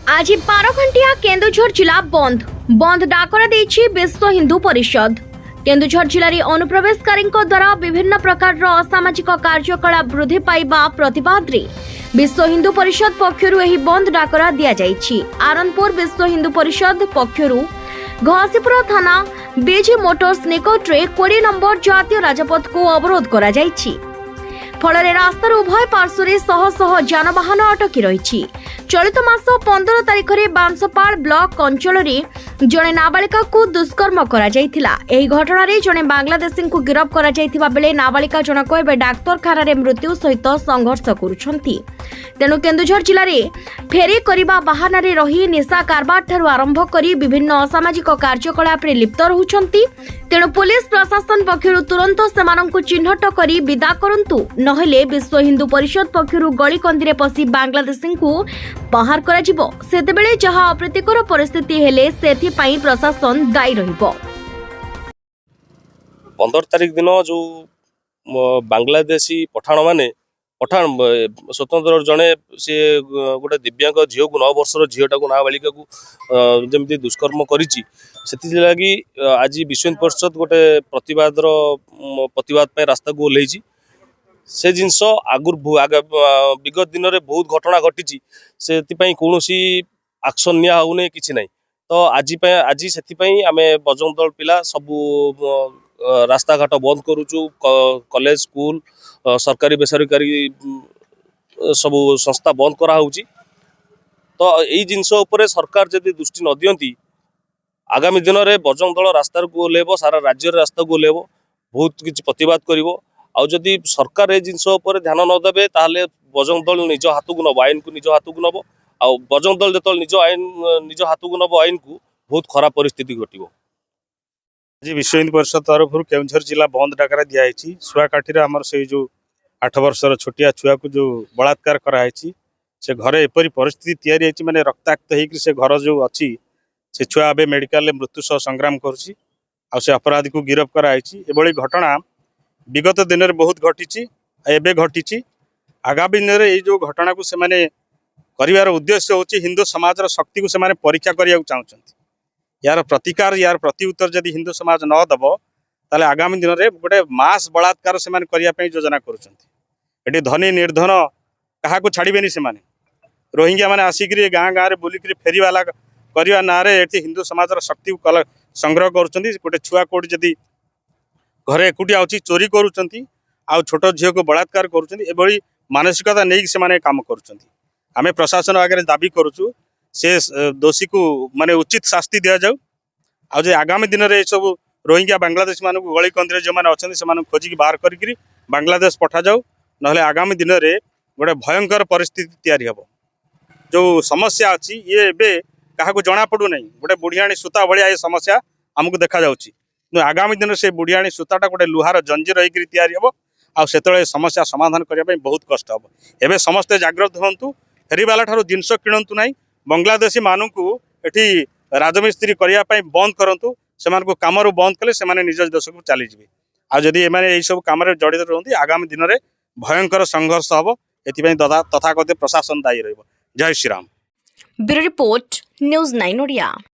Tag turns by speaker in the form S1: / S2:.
S1: आज 12 घंटिया केन्दुझर जिला बंद बंद डाकरा देछि विश्व हिंदू परिषद। केन्दुझर जिले में अनुप्रवेशकारी द्वारा विभिन्न प्रकार असामाजिक कार्यकलाप वृद्धि पाइबा प्रतिवाद रे विश्व हिंदू परिषद पक्षरु एही बंद डाकरा दिया जाइछि। आरनपुर विश्व हिंदू परिषद पक्षरु घसीपुर थाना बीजी मोटर्स निकटरे 20 नंबर जातीय राजपथ को अवरोध करा जाइछि। फलरे रास्तार उभय पार्श्व शह शह जानवाहन अटकी रही। चलित मास 15 तारिख में बांसपाड़ ब्लॉक अंचल जड़े नाबालिका को दुष्कर्म करा जायथिला। एही घटना रे जड़े बांग्लादेशी को गिरफ्त करा जायथिबा बेले नाबालिका जनक एबे डाक्तरखाना रे मृत्यु सहित संघर्ष करुछंती। तेणु केन्दुझर जिले में फेरी करबा बहाना रे रही निशा कारबार ठारू आरंभ करी विभिन्न असामाजिक कार्यकलाप रे लिप्त रहुछंती। तेणु पुलिस प्रशासन पक्षरु तुरंत सेमानंकु चिन्हट करी विदा करंतु, नहेले विश्व हिंदू परिषद पक्षरु गली कंदीरे पसी बांग्लादेशी को बाहर करा जिवो। सेतेबेले जहा अप्रीतिकर परिस्थिति हेले सेथि पई प्रशासन दायी रहिबो।
S2: 15 तारिख दिन जो बांग्लादेशी पठाण स्वतंत्र जड़े सी गोटे दिव्यांग झील को 9 वर्षर झीटा को नाबालिका को जमी दुष्कर्म करी आज विश्व हिंदू परिषद गोटे प्रतिवाद रास्ता को ओह्लैछि। से जिनस विगत दिन में बहुत घटना घटी से कौन एक्शन नि कि ना। तो आज से आम बजरंग दल पिला सबू रास्ता घाट बंद करुचु। कॉलेज स्कूल सरकारी बेसरकारी सबू संस्था बंद कराऊँगी। तो यही जिनस सरकार जदि दृष्टि न दियंती आगामी दिन में बजरंग दल रास्तार को ओह्लैब, सारा राज्य रास्ता को ओह्लैब, बहुत किसी प्रतिवाद करिवो। आउ जदि सरकार ए जिनस ध्यान न देबे ताहले बजरंग दल निज हाथ को नब, आईन को निज हाथ को नब। आ बजरंग दल जो निज हाथ को नब आईन को बहुत खराब परिस्थिति घटिवो।
S3: आज विश्व हिंदू परिषद तरफ केन्दुझर जिला बंद डाकरा दिखाई। शुआकाठी आमर से जो 8 वर्षर छोटिया छुआ को जो बलात्कार कराई से घरे एपरी परिस्थिति या माने रक्ताक्त होकर से घर जो अच्छी से छुआ ए मेडिकल मृत्यु सह संग्राम करुच्ची। से अपराधी को गिरफ्त कराई। एभली घटना विगत दिन में बहुत घटी एवं घटी। आगामी दिन में जो घटना को सेमाने करिवार उद्देश्य होची हिंदू समाज शक्ति को सेमाने परीक्षा करने चाहते। यार प्रतिकार यार प्रत्युत्तर जदि हिंदू समाज न दब ताले आगामी दिन में गोटे मास बलात्कार से योजना करुँच। धनी निर्धन क्या छाड़बेनि से रोहिंग्या मैंने आसिक गाँ गाँव में बुलिक फेरीवाला करने ना हिंदू समाज शक्ति को संग्रह करुँच। गोटे छुआ कोटी जदि घरे एकुटिया अच्छी चोरी करुँच आ छोट झील को बलात्कार करुँच मानसिकता नहीं से काम करुँच। आम प्रशासन आगे दाबी करुचु से दोषी को माने उचित शास्ति दि जाऊ। आज आगामी दिन में सब रोहिंग्या बांग्लादेश मान गली कंदी जो मैंने अच्छा से खोजिकी बाहर करी बांग्लादेश पठा जाऊ, ना आगामी दिन में गोटे भयंकर परिस्थिति तैयारी हम। जो समस्या अच्छी ये क्या जना पड़ू ना, गोटे बुढ़ियाणी सूता भाया ये समस्या आमको देखा जाऊँगी। आगामी दिन से बुढ़ियाणी सूताटा गोटे लुहार जंजीर होकर तैयारी हम। आते समस्या समाधान करने बहुत कष्ट हम। एवं समस्ते जाग्रत हूँ, फेरीवाला ठारू जिनस किणतु ना, बांग्लादेशी मानू एटी राजमिस्त्री करने बंद करूँ। से कम बंद कले से निज देश को चलीजे। आदि ये सब कम जड़ित रुहति आगामी दिन में भयंकर संघर्ष हम। ये तथाकथित प्रशासन दायी रही। जय Shri Ram.
S1: Bureau report news 9 Odia.